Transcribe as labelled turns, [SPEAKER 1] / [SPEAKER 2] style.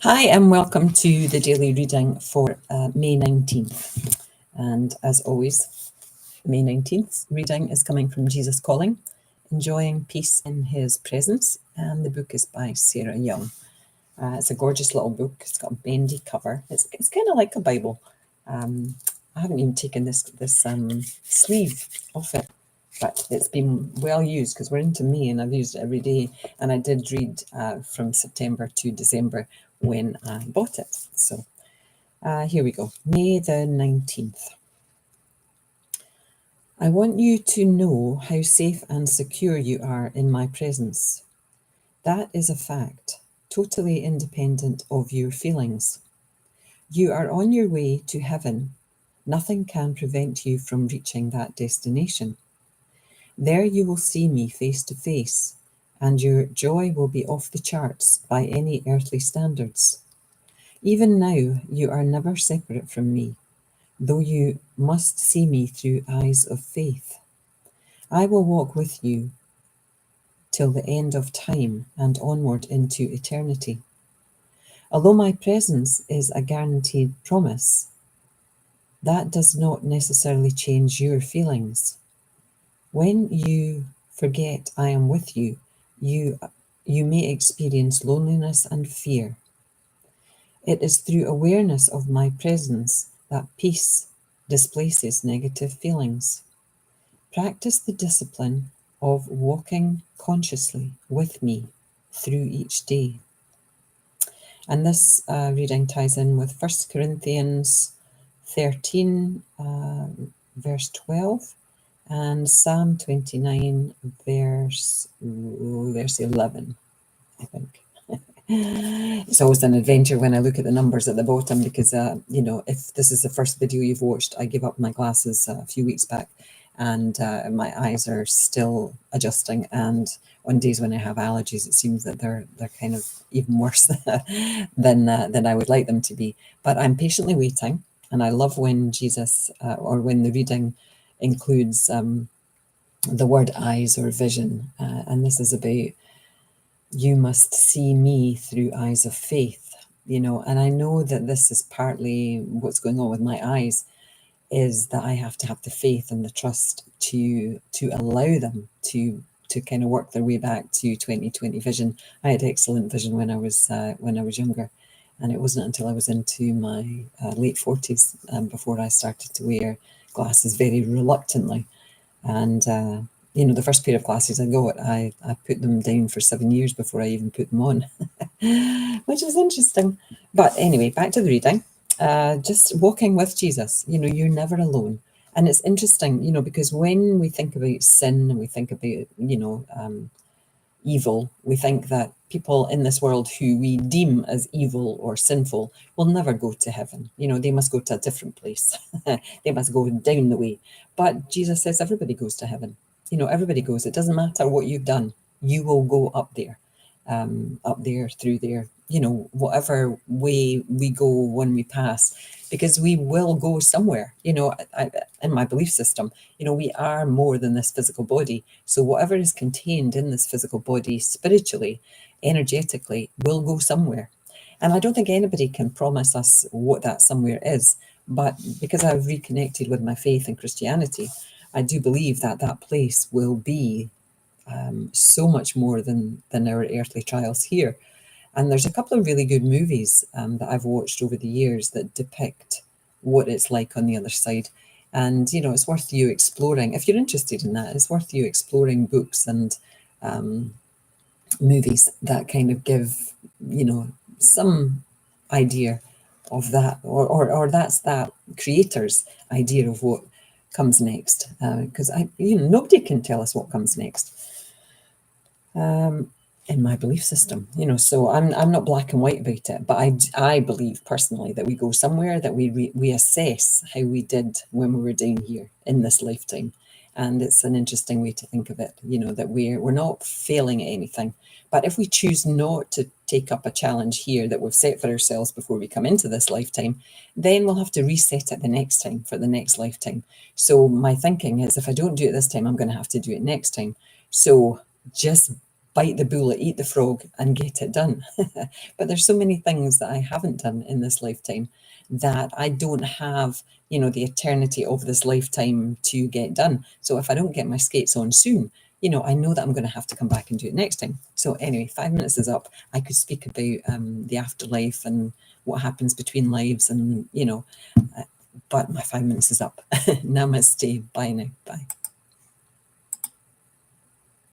[SPEAKER 1] Hi, and welcome to the daily reading for May 19th. And as always, May 19th reading is coming from Jesus Calling, Enjoying Peace in His Presence. And the book is by Sarah Young. It's a gorgeous little book. It's got a bendy cover. It's kind of like a Bible. I haven't even taken this sleeve off it, but it's been well used because we're into May and I've used it every day. And I did read from September to December when I bought it. So here we go. May the 19th. I want you to know how safe and secure you are in my presence. That is a fact, totally independent of your feelings. You are on your way to heaven. Nothing can prevent you from reaching that destination. There you will see me face to face, and your joy will be off the charts by any earthly standards. Even now, you are never separate from me, though you must see me through eyes of faith. I will walk with you till the end of time and onward into eternity. Although my presence is a guaranteed promise, that does not necessarily change your feelings. When you forget I am with you, you may experience loneliness and fear. It is through awareness of my presence that peace displaces negative feelings. Practice the discipline of walking consciously with me through each day. And this reading ties in with 1 Corinthians 13, verse 12, and Psalm 29, verse 11, I think. It's always an adventure when I look at the numbers at the bottom because, if this is the first video you've watched, I gave up my glasses a few weeks back and my eyes are still adjusting. And on days when I have allergies, it seems that they're kind of even worse than I would like them to be. But I'm patiently waiting. And I love when Jesus or when the reading includes the word eyes or vision. And this is about you must see me through eyes of faith, and I know that this is partly what's going on with my eyes, is that I have to have the faith and the trust to allow them to kind of work their way back to 20/20 vision. I had excellent vision when I was younger, and it wasn't until I was into my late 40s before I started to wear glasses very reluctantly. And the first pair of glasses I got, I put them down for 7 years before I even put them on, which is interesting. But anyway, back to the reading. Just walking with Jesus, you're never alone. And it's interesting, because when we think about sin and we think about, evil, we think that people in this world who we deem as evil or sinful will never go to heaven. They must go to a different place. They must go down the way. But Jesus says everybody goes to heaven. Everybody goes. It doesn't matter what you've done. You will go up there, through there, whatever way we go when we pass, because we will go somewhere. In my belief system, we are more than this physical body. So whatever is contained in this physical body spiritually, energetically, will go somewhere. And I don't think anybody can promise us what that somewhere is. But because I've reconnected with my faith in Christianity, I do believe that that place will be so much more than our earthly trials here. And there's a couple of really good movies that I've watched over the years that depict what it's like on the other side. And, it's worth you exploring. If you're interested in that, it's worth you exploring books and movies that kind of give, some idea of that, or that's that creator's idea of what comes next. Because nobody can tell us what comes next. In my belief system, so I'm not black and white about it, but I believe personally that we go somewhere, that we assess how we did when we were down here in this lifetime. And it's an interesting way to think of it, that we're not failing at anything. But if we choose not to take up a challenge here that we've set for ourselves before we come into this lifetime, then we'll have to reset it the next time for the next lifetime. So my thinking is, if I don't do it this time, I'm going to have to do it next time. So just bite the bullet, eat the frog, and get it done. But there's so many things that I haven't done in this lifetime that I don't have, the eternity of this lifetime to get done. So if I don't get my skates on soon, I know that I'm going to have to come back and do it next time. So anyway, 5 minutes is up. I could speak about the afterlife and what happens between lives, and but my 5 minutes is up. Namaste. Bye now. Bye.